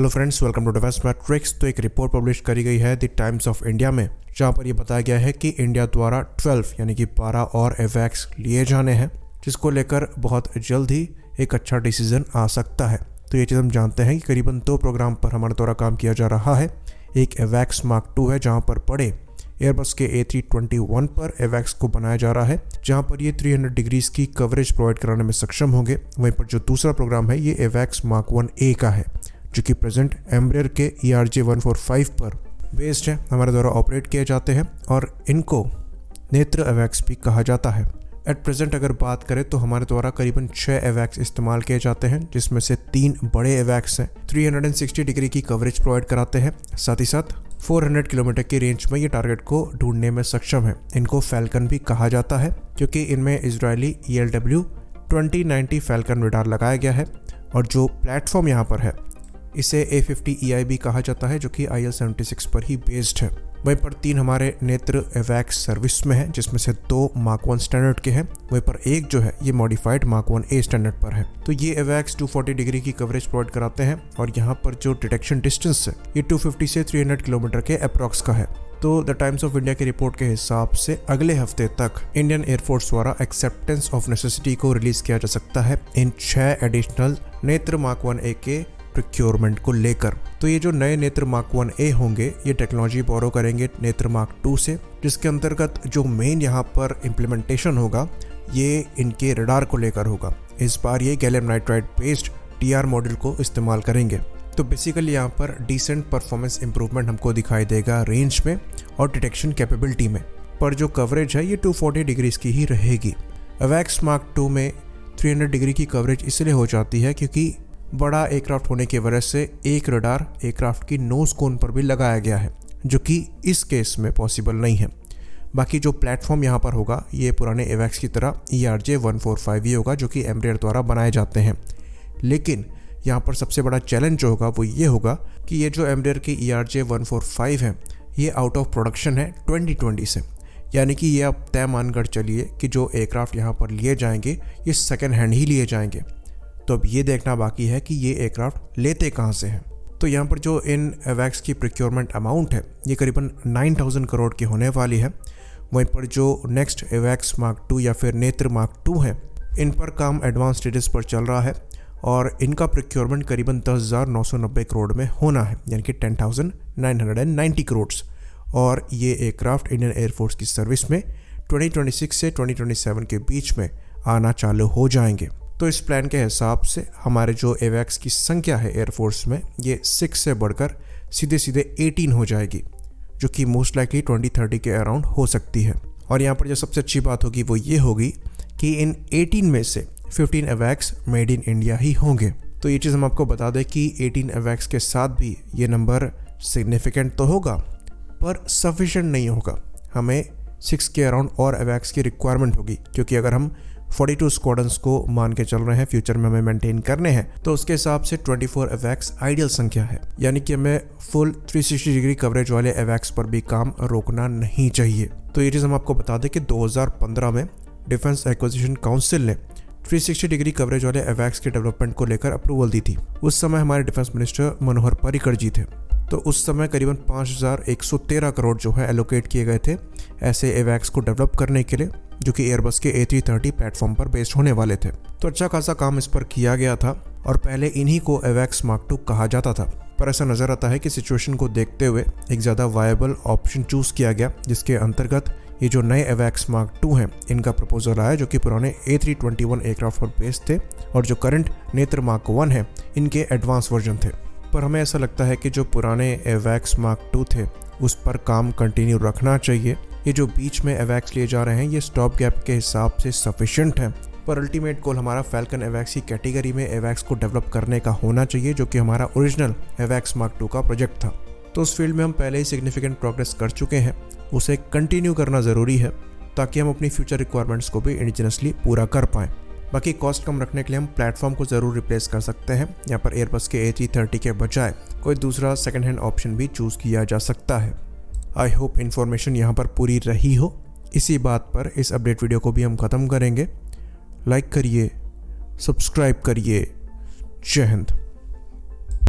Hello friends, welcome to Defence Matrix. तो एक report publish करी गई है द टाइम्स ऑफ इंडिया में, जहां पर यह बताया गया है कि इंडिया द्वारा 12 यानी कि 12 और एवैक्स लिए जाने हैं, जिसको लेकर बहुत जल्द ही एक अच्छा डिसीजन आ सकता है। तो ये चीज़ हम जानते हैं कि करीबन 2 प्रोग्राम पर हमारे द्वारा काम किया जा रहा है। एक एवैक्स मार्क 2 है, जहाँ पर बड़े एयरबस के A321 पर एवैक्स को बनाया जा रहा है, जहां पर ये 300 डिग्रीज की कवरेज प्रोवाइड कराने में सक्षम होंगे। वहीं पर जो दूसरा प्रोग्राम है ये एवैक्स मार्क 1A का है, जो कि प्रेजेंट एम्ब्रेयर के ERJ-145 पर बेस्ड है, हमारे द्वारा ऑपरेट किए जाते हैं और इनको नेत्र एवैक्स भी कहा जाता है। एट प्रेजेंट अगर बात करें तो हमारे द्वारा करीबन 6 एवैक्स इस्तेमाल किए जाते हैं, जिसमें से 3 बड़े एवैक्स हैं, 360 डिग्री की कवरेज प्रोवाइड कराते हैं, साथ ही साथ 400 किलोमीटर की रेंज में ये टारगेट को ढूंढने में सक्षम है। इनको फैल्कन भी कहा जाता है, क्योंकि इनमें इजरायली ELW-2090 फैल्कन रडार लगाया गया है। और जो प्लेटफॉर्म यहाँ पर है इसे A50EI भी कहा जाता है, जो कि IL-76 पर ही बेस्ड है। वहीं पर 3 हमारे नेत्र एवैक्स सर्विस में है, जिसमें से 2 मार्क 1 स्टैंडर्ड के हैं, वहीं पर एक जो है ये मॉडिफाइड मार्क 1A स्टैंडर्ड पर है। तो ये एवैक्स 240 डिग्री की कवरेज प्रोवाइड कराते हैं और यहाँ पर जो डिटेक्शन डिस्टेंस है ये 250 से 300 किलोमीटर के अप्रॉक्स का है। तो द टाइम्स ऑफ इंडिया की रिपोर्ट के हिसाब से अगले हफ्ते तक इंडियन एयरफोर्स द्वारा एक्सेप्टेंस ऑफ नेसेसिटी को रिलीज किया जा सकता है इन 6 एडिशनल नेत्र मार्क 1A के प्रोक्योरमेंट को लेकर। तो ये जो नए नेत्र मार्क 1A होंगे ये टेक्नोलॉजी बोरो करेंगे नेत्र मार्क 2 से, जिसके अंतर्गत जो मेन यहाँ पर इम्प्लीमेंटेशन होगा ये इनके रडार को लेकर होगा। इस बार ये gallium nitride based TR module को इस्तेमाल करेंगे। तो बेसिकली यहाँ पर डिसेंट परफॉर्मेंस इंप्रूवमेंट हमको दिखाई देगा रेंज में और डिटेक्शन कैपेबिलिटी में, पर जो कवरेज है ये 240 डिग्रीज की ही रहेगी। एवैक्स मार्क 2 में 300 डिग्री की कवरेज इसलिए हो जाती है क्योंकि बड़ा एयरक्राफ्ट होने की वजह से एक रडार एयरक्राफ्ट की नोज कोन पर भी लगाया गया है, जो कि इस केस में पॉसिबल नहीं है। बाकी जो प्लेटफॉर्म यहाँ पर होगा ये पुराने एवैक्स की तरह ERJ-145 ही होगा, जो कि एम्ब्रेयर द्वारा बनाए जाते हैं। लेकिन यहाँ पर सबसे बड़ा चैलेंज जो होगा वो ये होगा कि ये जो एम्ब्रेयर की ERJ-145 है ये आउट ऑफ प्रोडक्शन है 2020 से, यानी कि ये आप तय मानकर चलिए कि जो एयरक्राफ्ट यहाँ पर लिए जाएंगे ये सेकेंड हैंड ही लिए जाएंगे। तो अब ये देखना बाकी है कि ये एयरक्राफ्ट लेते कहाँ से हैं। तो यहाँ पर जो इन एवैक्स की प्रोक्योरमेंट अमाउंट है ये करीबन 9000 करोड़ की होने वाली है। वहीं पर जो नेक्स्ट एवैक्स मार्क 2 या फिर नेत्र मार्क 2 है इन पर काम एडवांस स्टेटस पर चल रहा है और इनका प्रोक्योरमेंट करीबन 10,990 करोड़ में होना है, यानी कि 10,990 करोड़। और ये एयरक्राफ्ट इंडियन एयरफोर्स की सर्विस में 2026 से 2027 के बीच में आना चालू हो जाएंगे। तो इस प्लान के हिसाब से हमारे जो एवैक्स की संख्या है एयरफोर्स में ये 6 से बढ़कर सीधे 18 हो जाएगी, जो कि मोस्ट लाइकली 2030 के अराउंड हो सकती है। और यहाँ पर जो सबसे अच्छी बात होगी वो ये होगी कि इन 18 में से 15 एवैक्स मेड इन इंडिया ही होंगे। तो ये चीज़ हम आपको बता दें कि 18 एवैक्स के साथ भी ये नंबर सिग्निफिकेंट तो होगा पर सफिशिएंट नहीं होगा। हमें 6 के अराउंड और एवैक्स की रिक्वायरमेंट होगी, क्योंकि अगर हम 42 स्क्वाड्रंस को मान के चल रहे हैं फ्यूचर में हमें मेंटेन करने हैं, तो उसके हिसाब से 24 एवैक्स आइडियल संख्या है, यानी कि हमें फुल 360 डिग्री कवरेज वाले एवैक्स पर भी काम रोकना नहीं चाहिए। तो ये चीज़ हम आपको बता दें कि 2015 में डिफेंस एक्विजिशन काउंसिल ने 360 डिग्री कवरेज वाले एवैक्स के डेवलपमेंट को लेकर अप्रूवल दी थी। उस समय हमारे डिफेंस मिनिस्टर मनोहर पर्रिकर जी थे। तो उस समय करीबन 5113 करोड़ जो है एलोकेट किए गए थे ऐसे एवैक्स को डेवलप करने के लिए, जो कि एयरबस के A330 प्लेटफॉर्म पर बेस्ड होने वाले थे। तो अच्छा खासा काम इस पर किया गया था और पहले इन्हीं को एवैक्स मार्क 2 कहा जाता था। पर ऐसा नज़र आता है कि सिचुएशन को देखते हुए एक ज़्यादा वायबल ऑप्शन चूज़ किया गया, जिसके अंतर्गत ये जो नए एवैक्स मार्क 2 हैं इनका प्रपोजल आया, जो कि पुराने A321 एयरक्राफ्ट पर बेस्ड थे और जो करंट नेत्र मार्क 1 है इनके एडवांस वर्जन थे। पर हमें ऐसा लगता है कि जो पुराने एवैक्स मार्क 2 थे उस पर काम कंटिन्यू रखना चाहिए। ये जो बीच में एवैक्स लिए जा रहे हैं ये स्टॉप गैप के हिसाब से सफिशिएंट है, पर अल्टीमेट गोल हमारा फैल्कन एवैक्स की कैटेगरी में एवैक्स को डेवलप करने का होना चाहिए, जो कि हमारा ओरिजिनल एवैक्स मार्क 2 का प्रोजेक्ट था। तो उस फील्ड में हम पहले ही सिग्निफिकेंट प्रोग्रेस कर चुके हैं, उसे कंटिन्यू करना ज़रूरी है ताकि हम अपनी फ्यूचर रिक्वायरमेंट्स को भी इंडिजिनसली पूरा कर पाएँ। बाकी कॉस्ट कम रखने के लिए हम प्लेटफॉर्म को ज़रूर रिप्लेस कर सकते हैं। यहाँ पर एयरबस के A330 के बजाय कोई दूसरा सेकेंड हैंड ऑप्शन भी चूज़ किया जा सकता है। आई होप इन्फॉर्मेशन यहाँ पर पूरी रही हो। इसी बात पर इस अपडेट वीडियो को भी हम ख़त्म करेंगे। लाइक करिए, सब्सक्राइब करिए। जय हिंद।